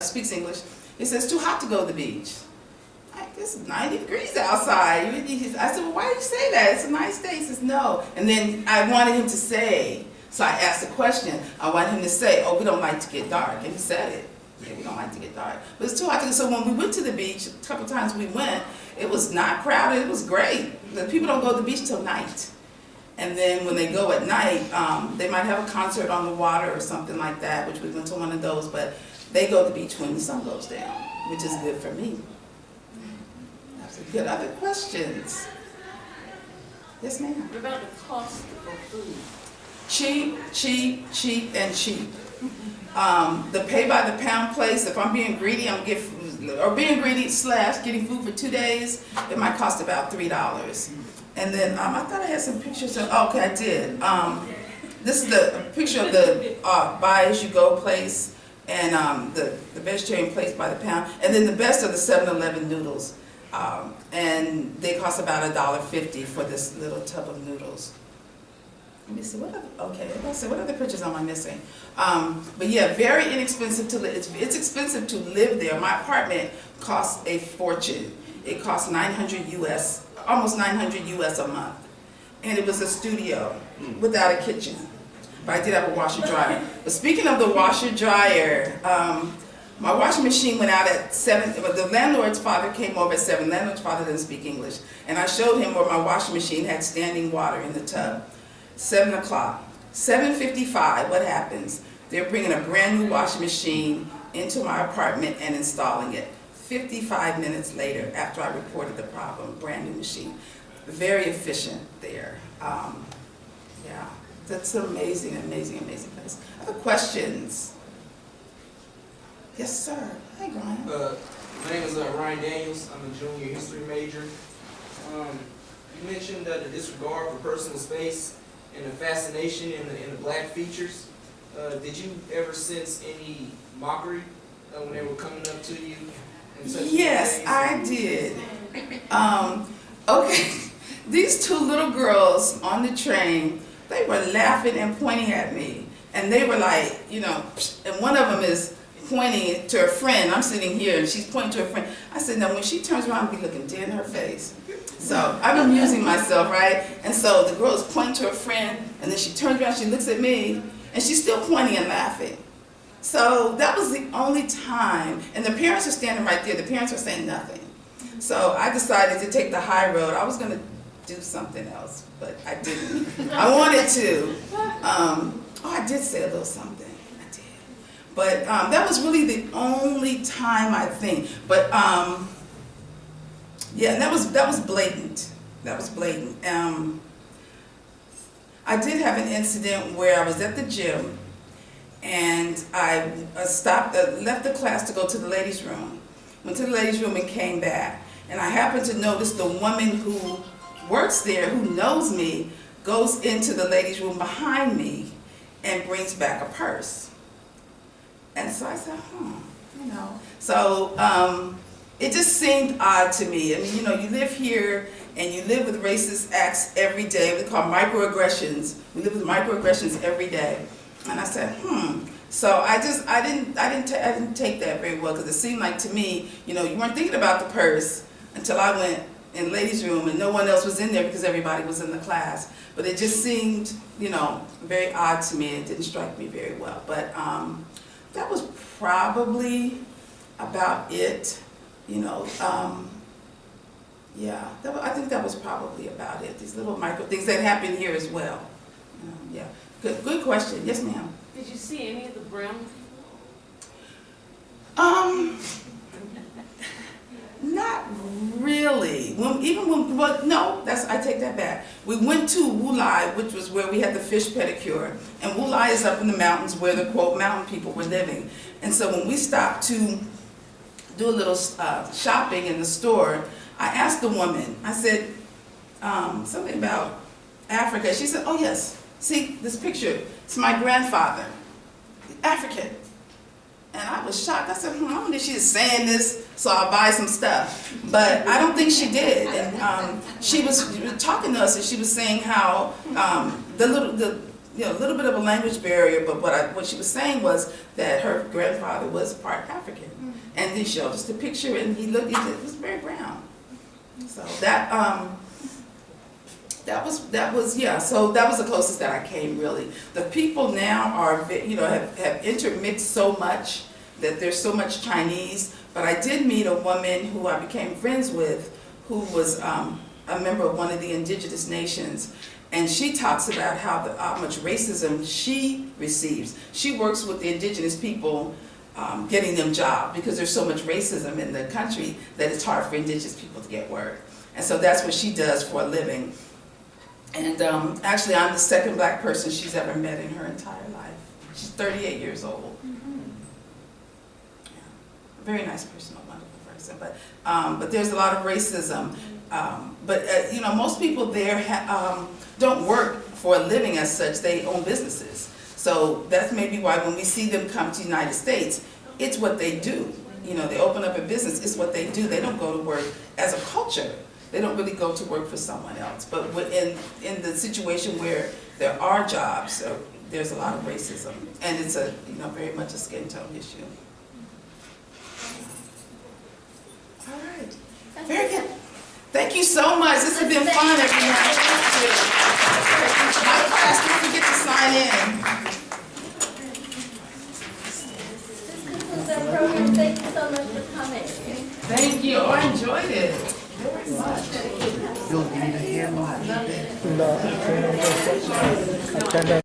speaks English. He says, it's too hot to go to the beach. It's 90 degrees outside. I said, well, why do you say that? It's a nice day. He says, no. And then I wanted him to say, so I asked the question, I wanted him to say, oh, we don't like to get dark. And he said it. Yeah, we don't like to get dark. But it's too hot to go. So when we went to the beach, a couple times we went, it was not crowded. It was great. The people don't go to the beach till night. And then when they go at night, they might have a concert on the water or something like that, which we went to one of those, but they go to the beach when the sun goes down, which is good for me. That's a good. Other questions? Yes, ma'am. What about the cost of food? Cheap, cheap, cheap, and cheap. The pay by the pound place, if I'm being greedy, I'm getting getting food for 2 days, it might cost about $3. And then I thought I had some pictures of, oh, okay, I did. This is a picture of the buy as you go place and the vegetarian place by the pound. And then the best are the 7-Eleven noodles. And they cost about $1.50 for this little tub of noodles. Let me see, what other pictures am I missing? But yeah, very inexpensive to live. It's expensive to live there. My apartment costs a fortune. It costs $900 US, almost $900 US a month. And it was a studio without a kitchen. But I did have a washer dryer. But speaking of the washer dryer, my washing machine went out at 7. The landlord's father came over at 7. Landlord's father didn't speak English. And I showed him where my washing machine had standing water in the tub. 7 o'clock. 7:55, what happens? They're bringing a brand new washing machine into my apartment and installing it. 55 minutes later, after I reported the problem, brand new machine. Very efficient there. Yeah, that's an amazing, amazing, amazing place. Other questions? Yes, sir. Hi, Brian. My name is Ryan Daniels. I'm a junior history major. You mentioned the disregard for personal space and the fascination in the black features. Did you ever sense any mockery when they were coming up to you? Yes, I did. Okay, these two little girls on the train, they were laughing and pointing at me. And they were like, you know, and one of them is pointing to her friend. I'm sitting here and she's pointing to her friend. I said, now when she turns around, I'll be looking dead in her face. So I'm amusing myself, right? And so the girl is pointing to her friend, and then she turns around, she looks at me, and she's still pointing and laughing. So that was the only time, and the parents are standing right there. The parents are saying nothing. So I decided to take the high road. I was going to do something else, but I didn't. I wanted to. I did say a little something. I did. But that was really the only time, I think. But yeah, and that was blatant. That was blatant. I did have an incident where I was at the gym, and I left the class to go to the ladies' room. Went to the ladies' room and came back, and I happened to notice the woman who works there, who knows me, goes into the ladies' room behind me and brings back a purse. And so I said, you know. So it just seemed odd to me. I mean, you know, you live here and you live with racist acts every day. We call microaggressions. We live with microaggressions every day. And I said, So I didn't take that very well, because it seemed like to me, you know, you weren't thinking about the purse until I went in the ladies' room and no one else was in there because everybody was in the class. But it just seemed, you know, very odd to me. It didn't strike me very well. But that was probably about it. You know, yeah, I think that was probably about it. These little micro things that happen here as well. Yeah, good question. Yes, ma'am. Did you see any of the brown people? Not really. I take that back. We went to Wulai, which was where we had the fish pedicure, and Wulai is up in the mountains where the quote mountain people were living. And so when we stopped to do a little shopping in the store, I asked the woman, I said something about Africa. She said, oh yes, see this picture, it's my grandfather, African. And I was shocked. I said, I wonder if she's saying this so I'll buy some stuff. But I don't think she did. And she was talking to us, and she was saying how the you know, a little bit of a language barrier, but what she was saying was that her grandfather was part African. And they showed us the picture, and he was very brown. So that was yeah. So that was the closest that I came, really. The people now are, you know, have intermixed so much that there's so much Chinese. But I did meet a woman who I became friends with, who was a member of one of the indigenous nations, and she talks about how much racism she receives. She works with the indigenous people, getting them jobs, because there's so much racism in the country that it's hard for indigenous people to get work. And so that's what she does for a living. And actually, I'm the second black person she's ever met in her entire life. She's 38 years old. Yeah. A very nice person, a wonderful person. But there's a lot of racism. You know, most people there don't work for a living as such. They own businesses. So that's maybe why when we see them come to the United States, it's what they do. You know, they open up a business, it's what they do. They don't go to work as a culture. They don't really go to work for someone else. But in the situation where there are jobs, there's a lot of racism. And it's a, you know, very much a skin tone issue. All right. Very good. Thank you so much. This has been fun, everyone. My class, don't forget to sign in. This concludes our program. Thank you so much for coming. Thank you. Oh, I enjoyed it very much. You'll need a hand.